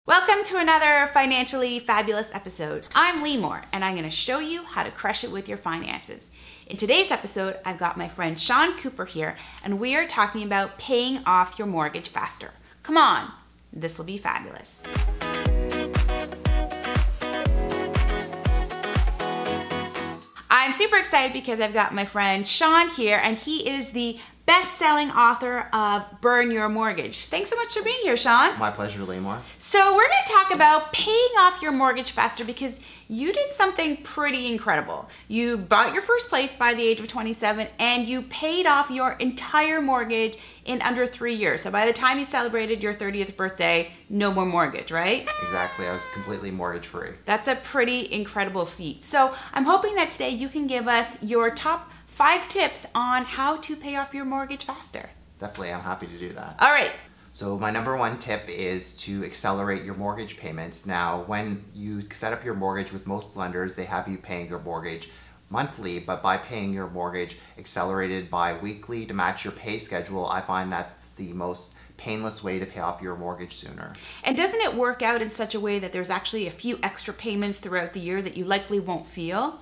Welcome to another financially fabulous episode. I'm Limor, and I'm going to show you how to crush it with your finances. In today's episode, I've got my friend Sean Cooper here, and we are talking about paying off your mortgage faster. Come on, this will be fabulous. I'm super excited because I've got my friend Sean here, and he is the best-selling author of Burn Your Mortgage. Thanks so much for being here, Sean. My pleasure, Limor. So we're going to talk about paying off your mortgage faster because you did something pretty incredible. You bought your first place by the age of 27 and you paid off your entire mortgage in under 3 years. So by the time you celebrated your 30th birthday, no more mortgage, right? Exactly. I was completely mortgage free. That's a pretty incredible feat. So I'm hoping that today you can give us your top 5 tips on how to pay off your mortgage faster. Definitely, I'm happy to do that. All right. So my number one tip is to accelerate your mortgage payments. Now, when you set up your mortgage with most lenders, they have you paying your mortgage monthly, but by paying your mortgage accelerated bi-weekly to match your pay schedule, I find that's the most painless way to pay off your mortgage sooner. And doesn't it work out in such a way that there's actually a few extra payments throughout the year that you likely won't feel?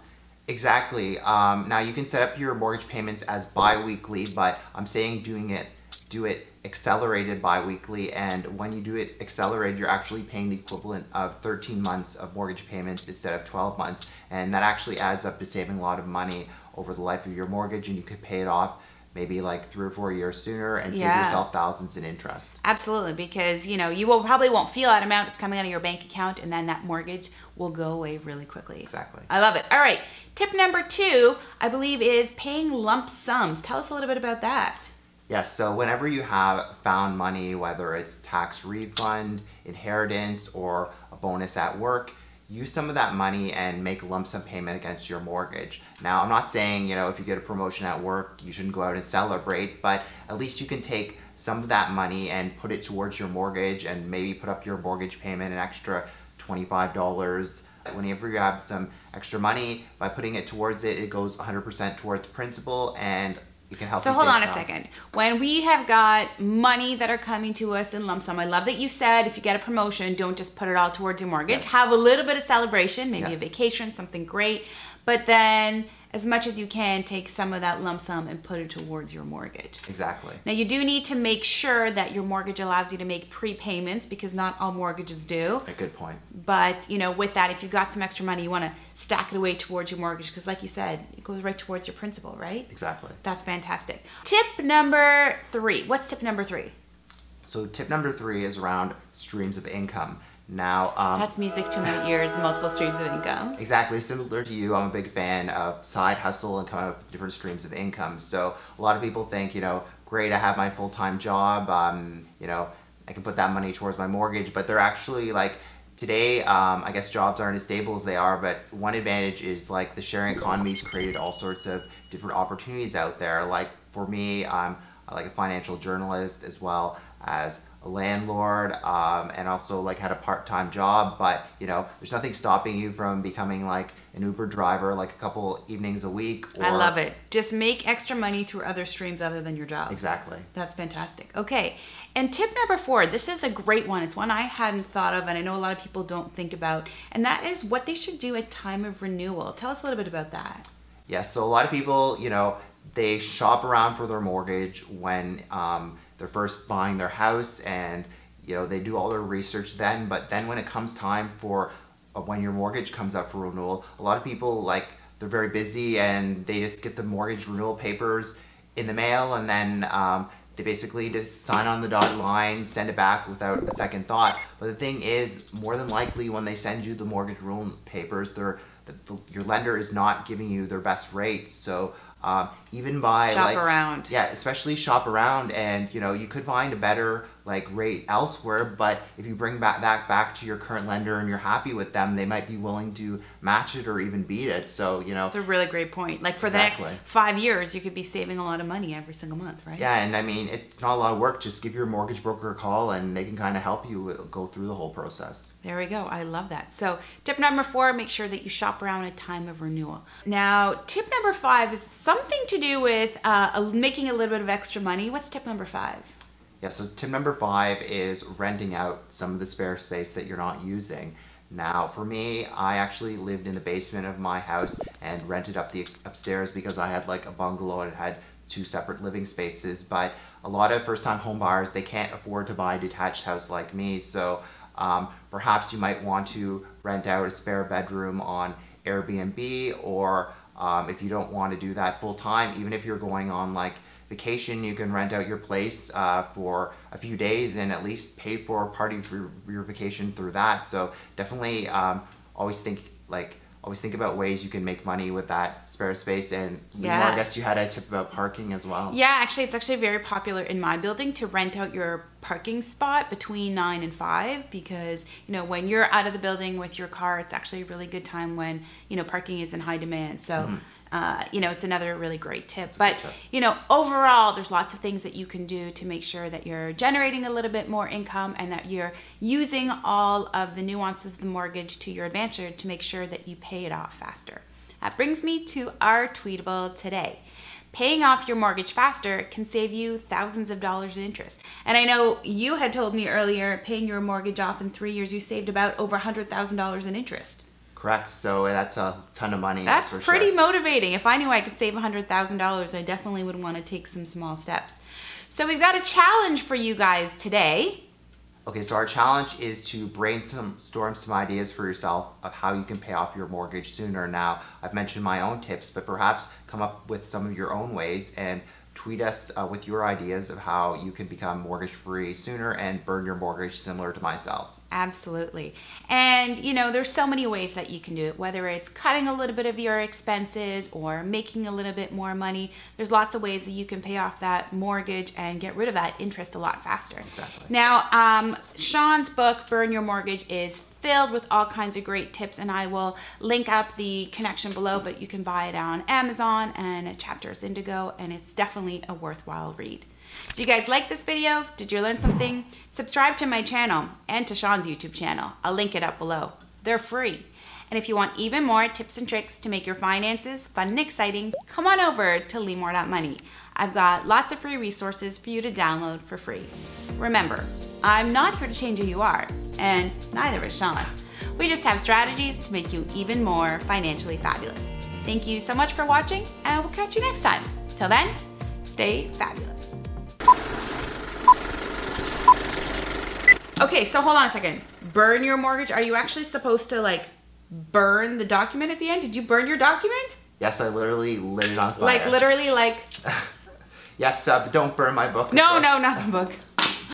Exactly. Now you can set up your mortgage payments as bi-weekly, but I'm saying do it accelerated bi-weekly, and when you do it accelerated, you're actually paying the equivalent of 13 months of mortgage payments instead of 12 months, and that actually adds up to saving a lot of money over the life of your mortgage, and you could pay it off maybe like 3 or 4 years sooner and save yourself thousands in interest. Absolutely, because you probably won't feel that amount. It's coming out of your bank account, and then that mortgage will go away really quickly. Exactly. I love it. All right, tip number 2, I believe, is paying lump sums. Tell us a little bit about that. Yes, so whenever you have found money, whether it's tax refund, inheritance, or a bonus at work, use some of that money and make a lump sum payment against your mortgage. Now, I'm not saying, if you get a promotion at work, you shouldn't go out and celebrate, but at least you can take some of that money and put it towards your mortgage and maybe put up your mortgage payment an extra $25. Whenever you have some extra money, by putting it towards it, it goes 100% towards principal, and it can help. So hold on a second. When we have got money that are coming to us in lump sum, I love that you said if you get a promotion, don't just put it all towards your mortgage. Yes. Have a little bit of celebration, maybe Yes. a vacation, something great. But then, as much as you can, take some of that lump sum and put it towards your mortgage. Exactly. Now, you do need to make sure that your mortgage allows you to make prepayments because not all mortgages do. A good point. But, with that, if you've got some extra money, you want to stack it away towards your mortgage because, like you said, it goes right towards your principal, right? Exactly. That's fantastic. Tip number 3. What's tip number 3? So tip number 3 is around streams of income. Now, that's music to my ears, multiple streams of income. Exactly, similar to you, I'm a big fan of side hustle and coming up with different streams of income. So a lot of people think, great, I have my full-time job, I can put that money towards my mortgage, but they're actually today, I guess jobs aren't as stable as they are, but one advantage is the sharing economy's created all sorts of different opportunities out there. Like for me, I'm a financial journalist as well as a landlord, and also had a part-time job, but there's nothing stopping you from becoming an Uber driver a couple evenings a week. I love it. Just make extra money through other streams other than your job. Exactly. That's fantastic. Okay, and tip number 4, this is a great one. It's one I hadn't thought of, and I know a lot of people don't think about, and that is what they should do at time of renewal. Tell us a little bit about that. Yes, so a lot of people, they shop around for their mortgage when they're first buying their house, and they do all their research then, but then when it comes time for when your mortgage comes up for renewal, a lot of people they're very busy and they just get the mortgage renewal papers in the mail, and then they basically just sign on the dotted line, send it back without a second thought. But the thing is, more than likely when they send you the mortgage renewal papers, your lender is not giving you their best rates. So even by shop around. Yeah, especially shop around, and you could find a better rate elsewhere, but if you bring that back to your current lender and you're happy with them, they might be willing to match it or even beat it. So it's a really great point. For the next 5 years, you could be saving a lot of money every single month, right? Yeah, and I mean, it's not a lot of work. Just give your mortgage broker a call and they can kind of help you go through the whole process. There we go. I love that. So tip number 4, make sure that you shop around at time of renewal. Now, tip number 5 is something to do with making a little bit of extra money. What's tip number 5? Yeah, so tip number 5 is renting out some of the spare space that you're not using. Now, for me, I actually lived in the basement of my house and rented up the upstairs because I had like a bungalow and it had 2 separate living spaces. But a lot of first-time home buyers, they can't afford to buy a detached house like me. So perhaps you might want to rent out a spare bedroom on Airbnb, or if you don't want to do that full time, even if you're going on like vacation, you can rent out your place for a few days and at least pay for part of your vacation through that. So definitely always think about ways you can make money with that spare space. And Limor, I guess you had a tip about parking as well. Yeah, actually, it's actually very popular in my building to rent out your parking spot between 9 and 5, because, you know, when you're out of the building with your car, it's actually a really good time when, you know, parking is in high demand. So, you know, it's another really great tip. But, you know, overall, there's lots of things that you can do to make sure that you're generating a little bit more income and that you're using all of the nuances of the mortgage to your advantage to make sure that you pay it off faster. That brings me to our tweetable today. Paying off your mortgage faster can save you thousands of dollars in interest. And I know you had told me earlier, paying your mortgage off in 3 years, you saved about over $100,000 in interest. Correct. So that's a ton of money. That's pretty motivating. If I knew I could save $100,000, I definitely would want to take some small steps. So we've got a challenge for you guys today. Okay, so our challenge is to brainstorm some ideas for yourself of how you can pay off your mortgage sooner. Now, I've mentioned my own tips, but perhaps come up with some of your own ways and tweet us with your ideas of how you can become mortgage-free sooner and burn your mortgage similar to myself. Absolutely. And, you know, there's so many ways that you can do it, whether it's cutting a little bit of your expenses or making a little bit more money. There's lots of ways that you can pay off that mortgage and get rid of that interest a lot faster. Exactly. Now, Sean's book, Burn Your Mortgage, is filled with all kinds of great tips, and I will link up the connection below, but you can buy it on Amazon and Chapters Indigo, and it's definitely a worthwhile read. Do you guys like this video? Did you learn something? Subscribe to my channel and to Sean's YouTube channel. I'll link it up below. They're free. And if you want even more tips and tricks to make your finances fun and exciting, come on over to limor.money. I've got lots of free resources for you to download for free. Remember, I'm not here to change who you are, and neither is Sean. We just have strategies to make you even more financially fabulous. Thank you so much for watching, and we'll catch you next time. Till then, stay fabulous. Okay, so hold on a second. Burn your mortgage. Are you actually supposed to like burn the document at the end? Did you burn your document? Yes, I literally lit it on fire. Like literally like... Yes, but don't burn my book. No, not the book.